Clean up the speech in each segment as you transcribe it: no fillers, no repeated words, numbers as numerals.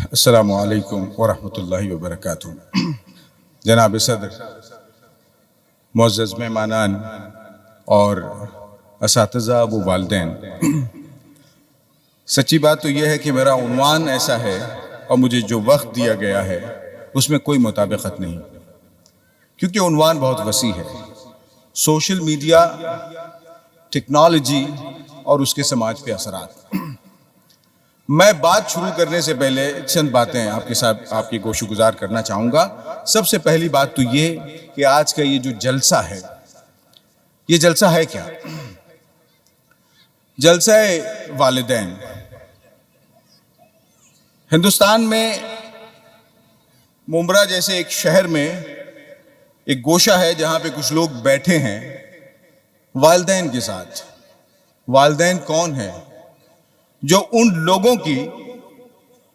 अस्सलामु अलैकुम वरहमतुल्लाहि वबरकातुहू। जनाब सदर, मुअज़्ज़ज़ मेहमानान और असातिज़ा व वालिदैन, सच्ची बात तो यह है कि मेरा उन्वान ऐसा है और मुझे जो वक्त दिया गया है उसमें कोई मुताबिकत नहीं, क्योंकि उन्वान बहुत वसी है। सोशल मीडिया, टेक्नोलॉजी और उसके समाज पे असरात। मैं बात शुरू करने से पहले चंद बातें आपके साथ आपकी गोशुगुजार करना चाहूँगा। सबसे पहली बात तो ये कि आज का ये जो जलसा है, ये जलसा है क्या? जलसा है वालिदैन। हिंदुस्तान में मुंब्रा जैसे एक शहर में एक गोशा है जहाँ पे कुछ लोग बैठे हैं वालिदैन के साथ। वालिदैन कौन है? जो उन लोगों की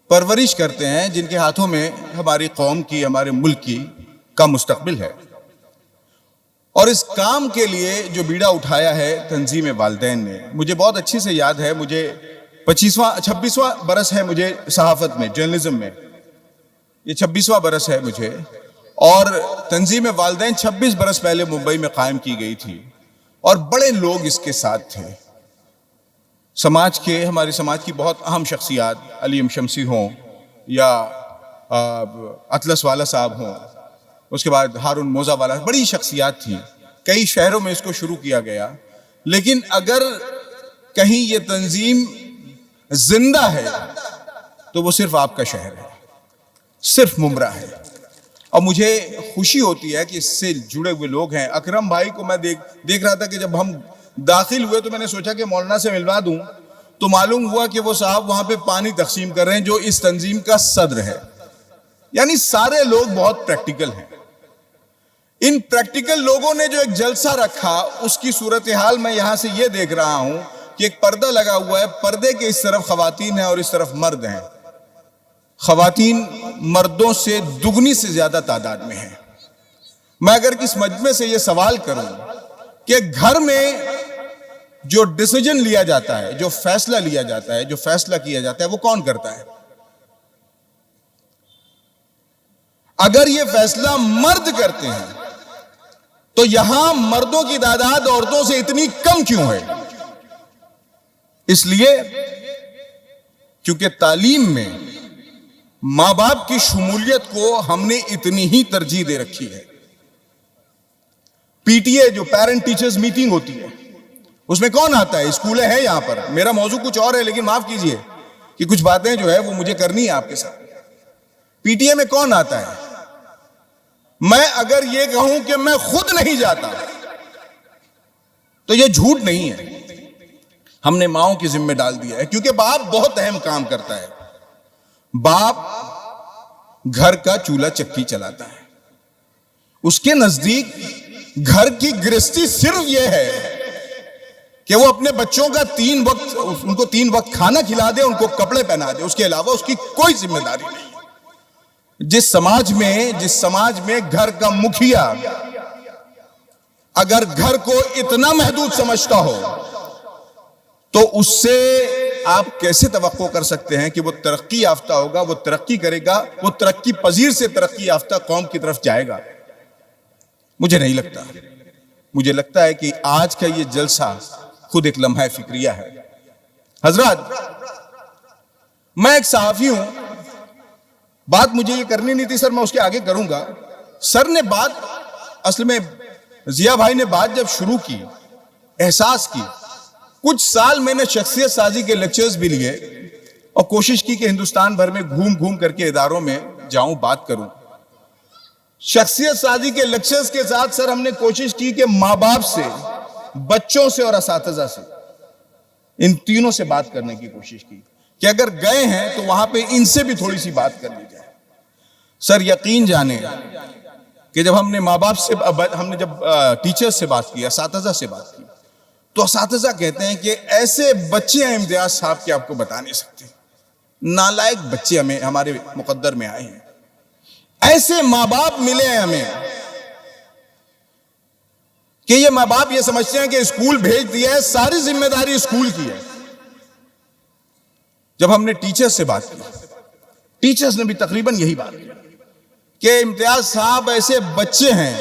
परवरिश करते हैं जिनके हाथों में हमारी कौम की, हमारे मुल्क की का मुस्तकबिल है। और इस काम के लिए जो बीड़ा उठाया है तंजीम वालिदैन ने, मुझे बहुत अच्छे से याद है, मुझे 26वां बरस है मुझे सहाफत में, जर्नलिज्म में, ये 26वां बरस है मुझे। और तंजीम वालिदैन 26 बरस पहले मुंबई में कायम की गई थी और बड़े लोग इसके साथ थे। समाज के, हमारे समाज की बहुत अहम शख्सियात, अली शमसी हों या अतलस वाला साहब हों, उसके बाद हारून मोजा वाला, बड़ी शख्सियात थी। कई शहरों में इसको शुरू किया गया, लेकिन अगर कहीं ये तंजीम जिंदा है तो वो सिर्फ आपका शहर है, सिर्फ मुंब्रा है। और मुझे खुशी होती है कि इससे जुड़े हुए लोग हैं। अकरम भाई को मैं देख रहा था कि जब हम दाखिल हुए तो मैंने सोचा कि मौलाना से मिलवा दूं, तो मालूम हुआ कि वो साहब वहां पे पानी तकसीम कर रहे हैं, जो इस तंजीम का सदर है। यानी सारे लोग बहुत प्रैक्टिकल हैं। इन प्रैक्टिकल लोगों ने जो एक जलसा रखा, उसकी सूरत हाल मैं यहां से ये देख रहा हूं कि एक पर्दा लगा हुआ है, पर्दे के इस तरफ खवातीन है और इस तरफ मर्द हैं। खवातीन मर्दों से दुगनी से ज्यादा तादाद में है। मैं अगर किस मजमे से ये सवाल करूं कि घर में जो डिसीजन लिया जाता है, जो फैसला लिया जाता है, जो फैसला किया जाता है, वो कौन करता है? अगर ये फैसला मर्द करते हैं तो यहां मर्दों की तादाद औरतों से इतनी कम क्यों है? इसलिए क्योंकि तालीम में मां बाप की शमूलियत को हमने इतनी ही तरजीह दे रखी है। पीटीए, जो पेरेंट टीचर्स मीटिंग होती है, उसमें कौन आता है? स्कूलें हैं यहां पर। मेरा मौजू कुछ और है, लेकिन माफ कीजिए कि कुछ बातें जो है वो मुझे करनी है आपके साथ। पीटीए में कौन आता है? मैं अगर ये कहूं कि मैं खुद नहीं जाता तो ये झूठ नहीं है। हमने माओं की जिम्मे डाल दिया है, क्योंकि बाप बहुत अहम काम करता है। बाप घर का चूल्हा चक्की चलाता है। उसके नजदीक घर की गृहस्थी सिर्फ यह है कि वो अपने बच्चों का उनको 3 वक्त खाना खिला दे, उनको कपड़े पहना दे। उसके अलावा उसकी कोई जिम्मेदारी नहीं है। जिस समाज में घर का मुखिया अगर घर को इतना महदूद समझता हो, तो उससे आप कैसे तवक्को कर सकते हैं कि वो तरक्की याफ्ता होगा, वो तरक्की करेगा, वो तरक्की पजीर से तरक्की याफ्ता कौम की तरफ जाएगा? मुझे नहीं लगता। मुझे लगता है कि आज का ये जलसा खुद एक लम्हा फिक्रिया है। हजरत, मैं एक सहाफी हूं, बात मुझे ये करनी नहीं थी सर, मैं उसके आगे करूंगा। सर ने बात, असल में जिया भाई ने बात जब शुरू की, एहसास की, कुछ साल मैंने शख्सियत साजी के लेक्चर्स भी लिए और कोशिश की कि हिंदुस्तान भर में घूम घूम करके इदारों में जाऊं, बात करूं। शख्सियत साजी के लेक्चर्स के साथ सर हमने कोशिश की कि माँ बाप से, बच्चों से और असातिज़ा से, इन तीनों से बात करने की कोशिश की कि अगर गए हैं तो वहां पे इनसे भी थोड़ी सी बात कर ली जाए। सर यकीन जाने कि जब हमने माँ बाप से, हमने जब टीचर्स से बात की, असातिज़ा से बात की, तो असातिज़ा कहते हैं कि ऐसे बच्चे हैं इम्तियाज साहब कि आपको बता नहीं सकते। नालायक बच्चे हमें, हमारे मुकद्दर में आए हैं। ऐसे माँ बाप मिले हैं हमें कि ये माँ बाप ये समझते हैं कि स्कूल भेज दिया है, सारी जिम्मेदारी स्कूल की है। जब हमने टीचर से बात की, टीचर्स ने भी तकरीबन यही बात की कि इम्तियाज साहब ऐसे बच्चे हैं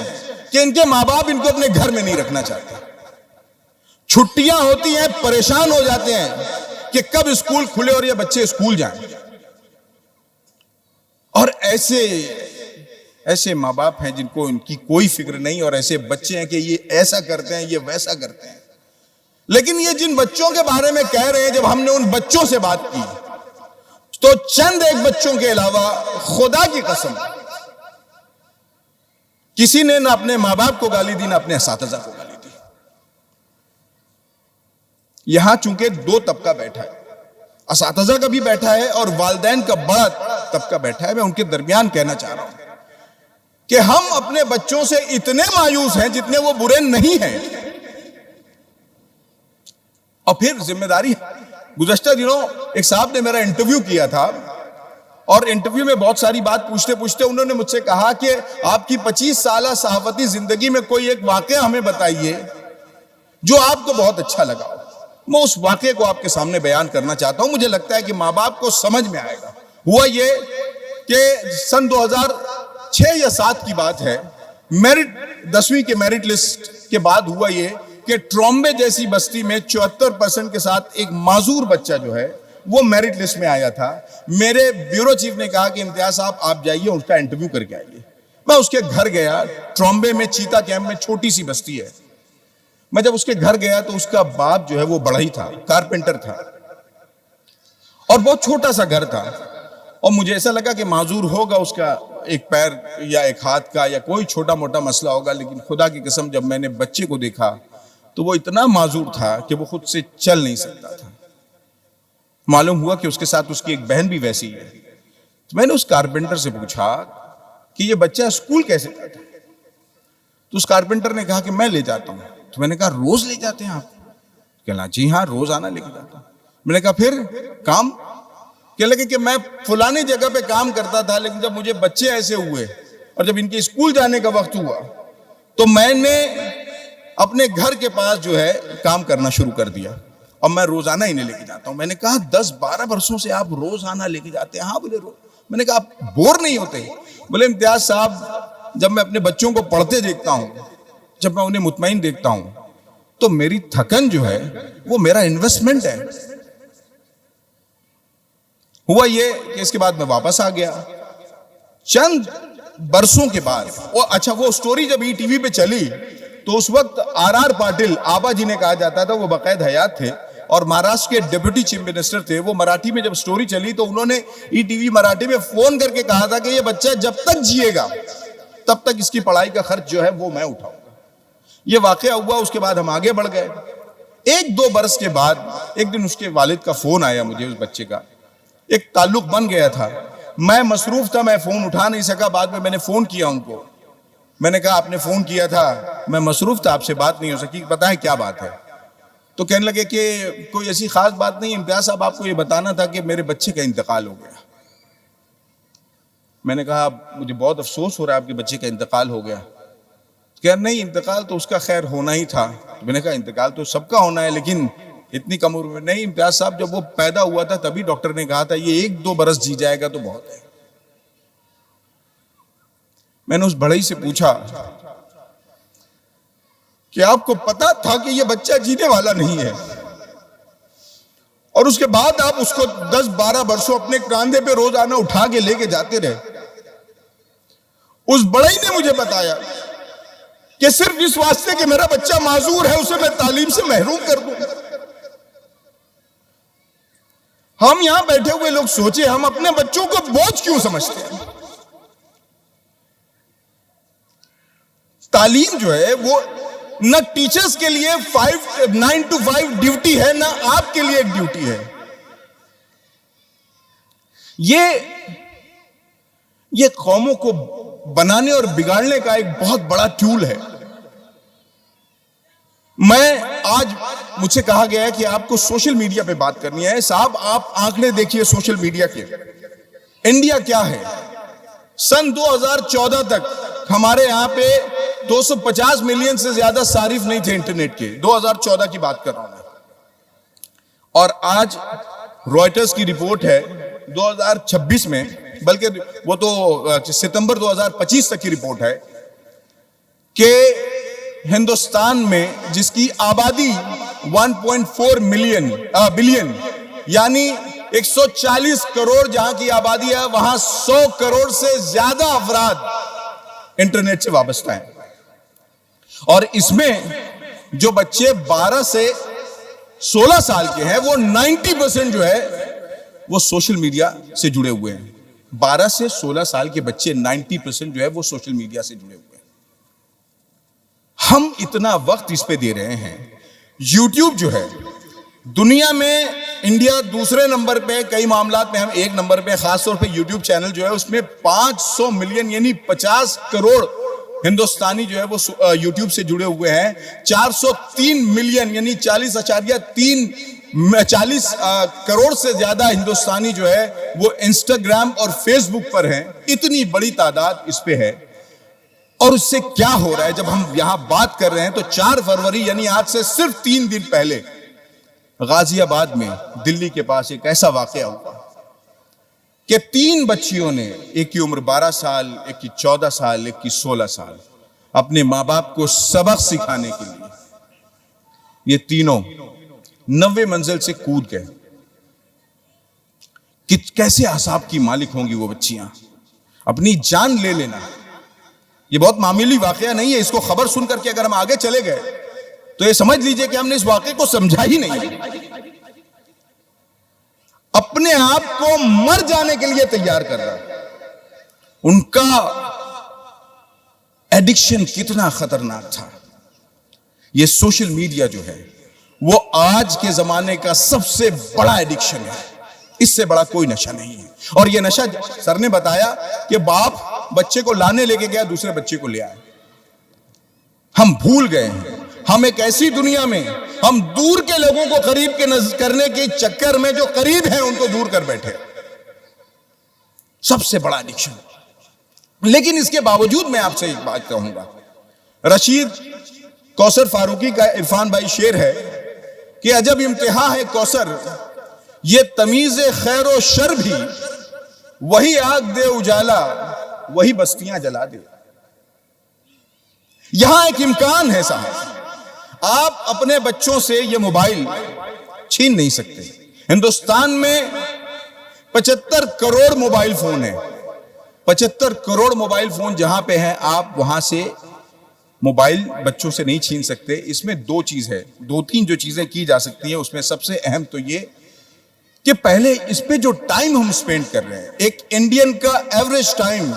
कि इनके माँ बाप इनको अपने घर में नहीं रखना चाहते। छुट्टियां होती हैं, परेशान हो जाते हैं कि कब स्कूल खुले और ये बच्चे स्कूल जाएं। और ऐसे माँ बाप हैं जिनको इनकी कोई फिक्र नहीं, और ऐसे बच्चे हैं कि ये ऐसा करते हैं, ये वैसा करते हैं। लेकिन ये जिन बच्चों के बारे में कह रहे हैं, जब हमने उन बच्चों से बात की तो चंद एक बच्चों के अलावा खुदा की कसम किसी ने ना अपने माँ बाप को गाली दी, ना अपने असातिज़ा को गाली दी। यहां चूंकि दो तबका बैठा है, असातिज़ा का भी बैठा है और वालिदैन का बड़ा तबका बैठा है। मैं उनके दरमियान कहना चाह रहा हूं कि हम अपने बच्चों से इतने मायूस हैं जितने वो बुरे नहीं हैं। और फिर जिम्मेदारी, गुज़श्ता दिनों एक साहब ने मेरा इंटरव्यू किया था और इंटरव्यू में बहुत सारी बात पूछते पूछते उन्होंने मुझसे कहा कि आपकी 25 साल सहाफती जिंदगी में कोई एक वाकया हमें बताइए जो आपको बहुत अच्छा लगा। मैं उस वाकये को आपके सामने बयान करना चाहता हूं। मुझे लगता है कि माँ बाप को समझ में आएगा। हुआ ये कि सन 2006 या 7 की बात है, मेरिट 10वीं के मेरिट लिस्ट के बाद हुआ ये कि ट्रॉम्बे जैसी बस्ती में 74% के साथ एक माजूर बच्चा जो है वो मेरिट लिस्ट में आया था। मेरे ब्यूरो चीफ ने कहा कि इम्तियाज साहब आप जाइए, उसका इंटरव्यू करके आइए। मैं उसके घर गया। ट्रॉम्बे में चीता कैंप में छोटी सी बस्ती है। मैं जब उसके घर गया तो उसका बाप जो है वो बड़ा ही था, कारपेंटर था और बहुत छोटा सा घर था। और मुझे ऐसा लगा कि माजूर होगा, उसका एक पैर या एक हाथ का या कोई छोटा मोटा मसला होगा। लेकिन खुदा की कसम जब मैंने बच्चे को देखा तो वो इतना माजूर था कि वो खुद से चल नहीं सकता था। मालूम हुआ कि उसके साथ उसकी एक बहन भी वैसी है। तो मैंने उस कारपेंटर से पूछा कि ये बच्चा स्कूल कैसे जाता है? तो उस कारपेंटर ने कहा कि मैं ले जाता हूं। तो मैंने कहा रोज ले जाते हैं आप? कहना जी हाँ, रोज आना लेके जाता हूं। मैंने कहा फिर काम? कह लगे कि मैं फलानी जगह पे काम करता था, लेकिन जब मुझे बच्चे ऐसे हुए और जब इनके स्कूल जाने का वक्त हुआ तो मैंने अपने घर के पास जो है काम करना शुरू कर दिया और मैं रोजाना इन्हें लेके जाता हूं। मैंने कहा 10-12 वर्षों से आप रोजाना लेके जाते हैं? हाँ। बोले रोज। मैंने कहा आप बोर नहीं होते? बोले इम्तियाज साहब जब मैं अपने बच्चों को पढ़ते देखता हूं, जब मैं उन्हें मुतमईन देखता हूं तो मेरी थकन जो है वो मेरा इन्वेस्टमेंट है। हुआ ये कि इसके बाद मैं वापस आ गया। चंद बरसों के बाद अच्छा वो स्टोरी जब ईटीवी पे चली तो उस वक्त आर पाटिल आबा जी ने कहा जाता था, वो बाकायदा हयात थे और महाराष्ट्र के डिप्टी चीफ मिनिस्टर थे। वो मराठी में जब स्टोरी चली तो उन्होंने ईटीवी मराठी में फोन करके कहा था कि ये बच्चा जब तक जिएगा तब तक इसकी पढ़ाई का खर्च जो है वो मैं उठाऊंगा। ये वाकया हुआ। उसके बाद हम आगे बढ़ गए। 1-2 बरस के बाद एक दिन उसके वालिद का फोन आया मुझे, उस बच्चे का। एक ताल्लुक बन गया था। मैं मसरूफ था, मैं फोन उठा नहीं सका। बाद में मैंने फोन किया उनको। मैंने कहा आपने फोन किया था, मैं मसरूफ था, आपसे बात नहीं हो सकी, पता है क्या बात है? तो कहने लगे कि कोई ऐसी खास बात नहीं इम्तियाज साहब, आपको ये बताना था कि मेरे बच्चे का इंतकाल हो गया। मैंने कहा मुझे बहुत अफसोस हो रहा है आपके बच्चे का इंतकाल हो गया। कह नहीं, इंतकाल तो उसका खैर होना ही था। तो मैंने कहा इंतकाल तो सबका होना है, लेकिन इतनी कम उम्र में नहीं। इम्तियाज साहब जब वो पैदा हुआ था तभी डॉक्टर ने कहा था ये 1-2 बरस जी जाएगा तो बहुत है। मैंने उस बढ़ई से पूछा कि आपको पता था कि ये बच्चा जीने वाला नहीं है और उसके बाद आप उसको 10-12 वर्षों अपने कांधे पे रोजाना उठा के लेके जाते रहे? उस बढ़ई ने मुझे बताया कि सिर्फ इस वास्ते कि मेरा बच्चा माजूर है उसे मैं तालीम से महरूम कर दूं। हम यहां बैठे हुए लोग सोचे हम अपने बच्चों को बोझ क्यों समझते हैं? तालीम जो है वो न टीचर्स के लिए 9 to 5 ड्यूटी है, ना आपके लिए एक ड्यूटी है। ये कौमों को बनाने और बिगाड़ने का एक बहुत बड़ा टूल है। आज मुझसे कहा गया है कि आपको सोशल मीडिया पे बात करनी है। साहब आप आंकड़े देखिए सोशल मीडिया के। इंडिया क्या है? सन 2014 तक हमारे यहां पे 250 मिलियन से ज्यादा सारिफ नहीं थे इंटरनेट के। 2014 की बात कर रहा हूं मैं। और आज रॉयटर्स की रिपोर्ट है 2026 में बल्कि वो तो सितंबर 2025 तक की रिपोर्ट है कि हिंदुस्तान में जिसकी आबादी 1.4 बिलियन यानी 140 करोड़ जहां की आबादी है, वहां 100 करोड़ से ज्यादा अफराद इंटरनेट से वाबस्ता हैं। और इसमें जो बच्चे 12 से 16 साल के हैं वो 90% जो है वो सोशल मीडिया से जुड़े हुए हैं। 12 से 16 साल के बच्चे 90% जो है वो सोशल मीडिया से जुड़े हुए हैं। हम इतना वक्त इस पे दे रहे हैं। यूट्यूब जो है दुनिया में, इंडिया दूसरे नंबर पे, कई मामलात में हम एक नंबर पे, खासतौर पे यूट्यूब चैनल जो है उसमें 500 मिलियन यानी 50 करोड़ हिंदुस्तानी जो है वो यूट्यूब से जुड़े हुए हैं। 403 मिलियन यानी 40 करोड़ से ज्यादा हिंदुस्तानी जो है वो इंस्टाग्राम और फेसबुक पर हैं। इतनी बड़ी तादाद इस पे है। और उससे क्या हो रहा है, जब हम यहां बात कर रहे हैं तो 4 फरवरी यानी आज से सिर्फ 3 दिन पहले गाजियाबाद में, दिल्ली के पास एक ऐसा वाकया हुआ कि 3 बच्चियों ने, एक की उम्र 12 साल, एक की 14 साल, एक की 16 साल, अपने मां बाप को सबक सिखाने के लिए ये तीनों 90 मंजिल से कूद गए। कि कैसे आसाब की मालिक होंगी वो बच्चियां, अपनी जान ले लेना। ये बहुत मामूली वाकया नहीं है। इसको खबर सुन करके अगर हम आगे चले गए तो ये समझ लीजिए कि हमने इस वाकये को समझा ही नहीं। अपने आप को मर जाने के लिए तैयार कर रहा। उनका एडिक्शन कितना खतरनाक था। ये सोशल मीडिया जो है वो आज के जमाने का सबसे बड़ा एडिक्शन है। इससे बड़ा कोई नशा नहीं है। और ये नशा, सर ने बताया कि बाप बच्चे को लाने लेके गया, दूसरे बच्चे को ले आया। हम भूल गए हैं। हम एक ऐसी दुनिया में, हम दूर के लोगों को करीब करने के चक्कर में जो करीब हैं उनको दूर कर बैठे। सबसे बड़ा एडिक्शन। लेकिन इसके बावजूद मैं आपसे एक बात कहूंगा। रशीद कौसर फारूकी का इरफान भाई शेर है कि अजब इम्तिहा है कौसर, ये तमीज़े खैर और शर भी, वही आग दे उजाला, वही बस्तियां जला दे। यहां एक इम्कान है साहब, आप अपने बच्चों से ये मोबाइल छीन नहीं सकते। हिंदुस्तान में 75 करोड़ मोबाइल फोन है। 75 करोड़ मोबाइल फोन जहां पे हैं, आप वहां से मोबाइल बच्चों से नहीं छीन सकते। इसमें 2 चीज है, 2-3 जो चीजें की जा सकती हैं। उसमें सबसे अहम तो ये कि पहले इस पे जो टाइम हम स्पेंड कर रहे हैं, एक इंडियन का एवरेज टाइम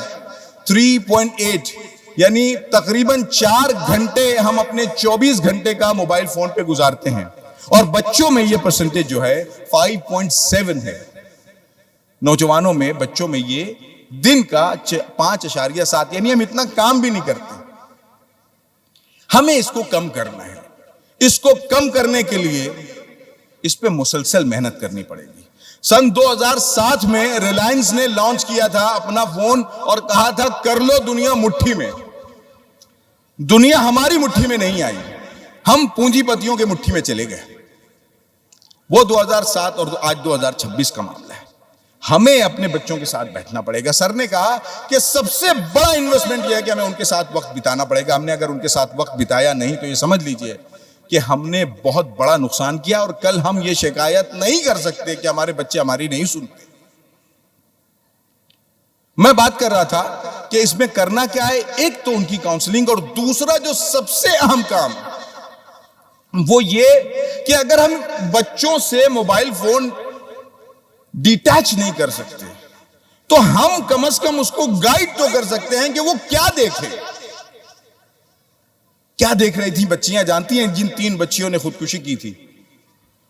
3.8 यानी तकरीबन 4 घंटे हम अपने 24 घंटे का मोबाइल फोन पे गुजारते हैं। और बच्चों में ये परसेंटेज जो है 5.7 है। नौजवानों में, बच्चों में ये दिन का 5.7, यानी हम इतना काम भी नहीं करते। हमें इसको कम करना है। इसको कम करने के लिए इस पे मुसलसल मेहनत करनी पड़ेगी। सन 2007 में रिलायंस ने लॉन्च किया था अपना फोन और कहा था कर लो दुनिया मुट्ठी में। दुनिया हमारी मुट्ठी में नहीं आई, हम पूंजीपतियों के मुट्ठी में चले गए। वो 2007 और आज 2026 का मामला है। हमें अपने बच्चों के साथ बैठना पड़ेगा। सर ने कहा कि सबसे बड़ा इन्वेस्टमेंट यह है कि हमें उनके साथ वक्त बिताना पड़ेगा। हमने अगर उनके साथ वक्त बिताया नहीं तो ये समझ लीजिए कि हमने बहुत बड़ा नुकसान किया। और कल हम ये शिकायत नहीं कर सकते कि हमारे बच्चे हमारी नहीं सुनते। मैं बात कर रहा था कि इसमें करना क्या है। एक तो उनकी काउंसलिंग, और दूसरा जो सबसे अहम काम वो ये कि अगर हम बच्चों से मोबाइल फोन डिटैच नहीं कर सकते तो हम कम से कम उसको गाइड तो कर सकते हैं कि वो क्या देखे। क्या देख रही थी बच्चियां जानती हैं? जिन 3 बच्चियों ने खुदकुशी की थी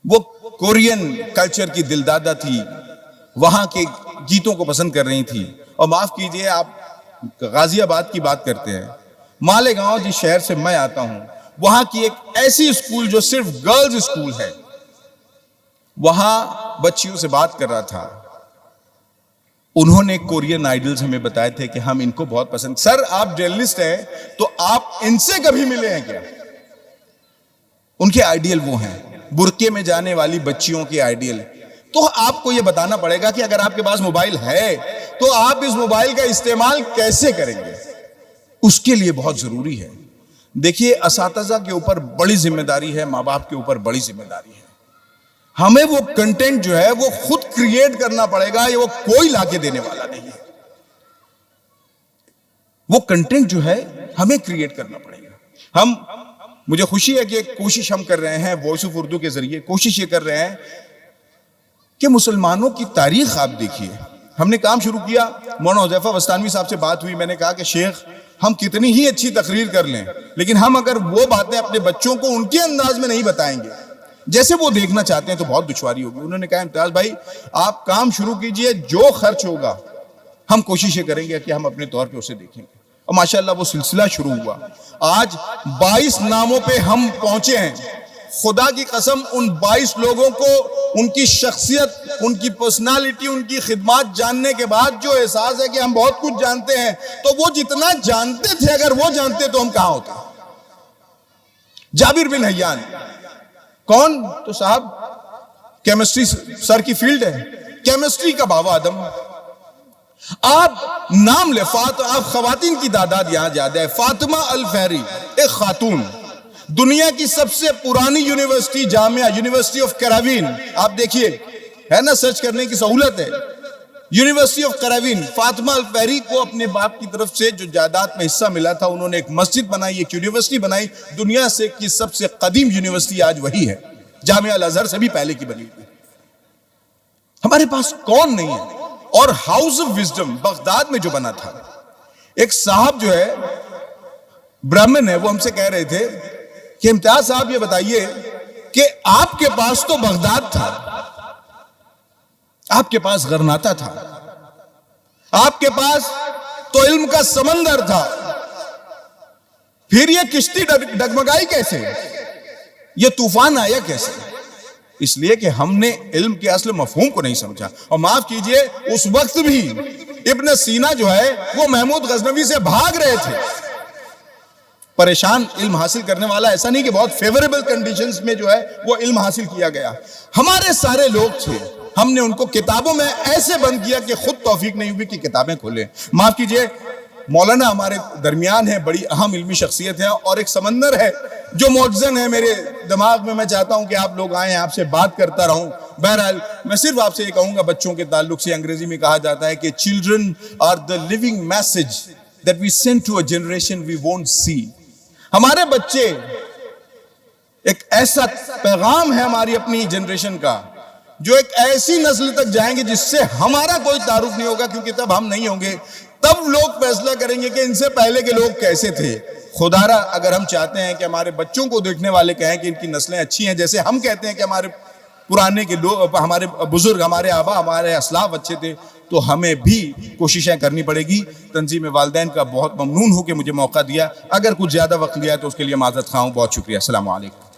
वो कोरियन कल्चर की दिलदादा थी, वहां के गीतों को पसंद कर रही थी। और माफ कीजिए, आप गाजियाबाद की बात करते हैं, मालेगांव जिस शहर से मैं आता हूं, वहां की एक ऐसी स्कूल जो सिर्फ गर्ल्स स्कूल है, वहां बच्चियों से बात कर रहा था। उन्होंने कोरियन आइडल्स हमें बताए थे कि हम इनको बहुत पसंद। सर आप जर्नलिस्ट हैं तो आप इनसे कभी मिले हैं क्या? उनके आइडियल वो हैं, बुरके में जाने वाली बच्चियों के आइडियल। तो आपको यह बताना पड़ेगा कि अगर आपके पास मोबाइल है तो आप इस मोबाइल का इस्तेमाल कैसे करेंगे, उसके लिए बहुत जरूरी है। देखिए, असातिज़ा के ऊपर बड़ी जिम्मेदारी है, माँ बाप के ऊपर बड़ी जिम्मेदारी है। हमें वो कंटेंट जो है वो खुद क्रिएट करना पड़ेगा, ये वो कोई लाके देने वाला नहीं है। वो कंटेंट जो है हमें क्रिएट करना पड़ेगा। मुझे खुशी है कि एक कोशिश हम कर रहे हैं, वॉइस ऑफ उर्दू के जरिए कोशिश ये कर रहे हैं कि मुसलमानों की तारीख आप देखिए। हमने काम शुरू किया, मौलाना हुज़ैफा बस्तानवी साहब से बात हुई, मैंने कहा कि शेख, हम कितनी ही अच्छी तकरीर कर लें, लेकिन हम अगर वो बातें अपने बच्चों को उनके अंदाज में नहीं बताएंगे जैसे वो देखना चाहते हैं तो बहुत दुश्वारी होगी। उन्होंने कहा, इम्तियाज भाई आप काम शुरू कीजिए, जो खर्च होगा हम कोशिश ये करेंगे कि हम अपने तौर पे उसे देखेंगे। और माशाल्लाह वो सिलसिला शुरू हुआ। आज 22 नामों पे हम पहुंचे हैं। खुदा की कसम, उन 22 लोगों को उनकी शख्सियत, उनकी पर्सनालिटी, उनकी खिदमत जानने के बाद जो एहसास है कि हम बहुत कुछ जानते हैं, तो वो जितना जानते थे अगर वो जानते तो हम कहां होते। जाबिर बिन हैयान कौन? तो साहब केमिस्ट्री सर की फील्ड है, केमिस्ट्री का बाबा आदम। आप नाम ले, आप खवातीन की तादाद यहां ज्यादा है। फातिमा अल फहरी एक खातून, दुनिया की सबसे पुरानी यूनिवर्सिटी जामिया, यूनिवर्सिटी ऑफ करावीन, आप देखिए, है ना, सर्च करने की सहूलत है। यूनिवर्सिटी ऑफ करावीन, फातिमा अल फहरी को अपने बाप की तरफ से जो जायदाद में हिस्सा मिला था, उन्होंने एक मस्जिद बनाई, एक यूनिवर्सिटी बनाई। दुनिया से की सबसे कदीम यूनिवर्सिटी आज वही है, जामिया अल अजहर से भी पहले की बनी हुई। हमारे पास कौन नहीं है। और हाउस ऑफ विजडम बगदाद में जो बना था, एक साहब जो है ब्राह्मण है, वो हमसे कह रहे थे कि इम्तियाज साहब ये बताइए कि आपके पास तो बगदाद था, आपके पास गरनाता था, आपके पास तो इल्म का समंदर था, फिर ये किश्ती डगमगाई कैसे, ये तूफान आया कैसे? इसलिए कि हमने इल्म के असल मफहूम को नहीं समझा। और माफ कीजिए, उस वक्त भी इब्न सीना जो है वो महमूद गजनवी से भाग रहे थे। परेशान इल्म हासिल करने वाला, ऐसा नहीं कि बहुत फेवरेबल कंडीशंस में जो है वो इल्म हासिल किया गया। हमारे सारे लोग थे, हमने उनको किताबों में ऐसे बंद किया कि खुद तौफीक नहीं हुई कि किताबें खोलें। माफ कीजिए, मौलाना हमारे दरमियान है, बड़ी अहम इल्मी शख्सियत है, और एक समंदर है जो मौजन है मेरे दिमाग में। मैं चाहता हूं कि आप लोग आए, आपसे बात करता रहूं। बहरहाल मैं सिर्फ आपसे ये कहूंगा, बच्चों के ताल्लुक से अंग्रेजी में कहा जाता है कि children are the living message that we send to a generation we won't see. हमारे बच्चे एक ऐसा पैगाम है हमारी अपनी जनरेशन का, जो एक ऐसी नस्ल तक जाएंगे जिससे हमारा कोई तारुफ नहीं होगा, क्योंकि तब हम नहीं होंगे। तब लोग फैसला करेंगे कि इनसे पहले के लोग कैसे थे। खुदारा अगर हम चाहते हैं कि हमारे बच्चों को देखने वाले कहें कि इनकी नस्लें अच्छी हैं, जैसे हम कहते हैं कि हमारे पुराने के लोग, हमारे बुजुर्ग, हमारे आबा, हमारे असलाफ अच्छे थे, तो हमें भी कोशिशें करनी पड़ेगी। तंजीम वालिदैन का बहुत ममनून हो कि मुझे मौका दिया। अगर कुछ ज्यादा वक्त लिया तो उसके लिए माजरत खाऊं। बहुत शुक्रिया। अस्सलाम वालेकुम।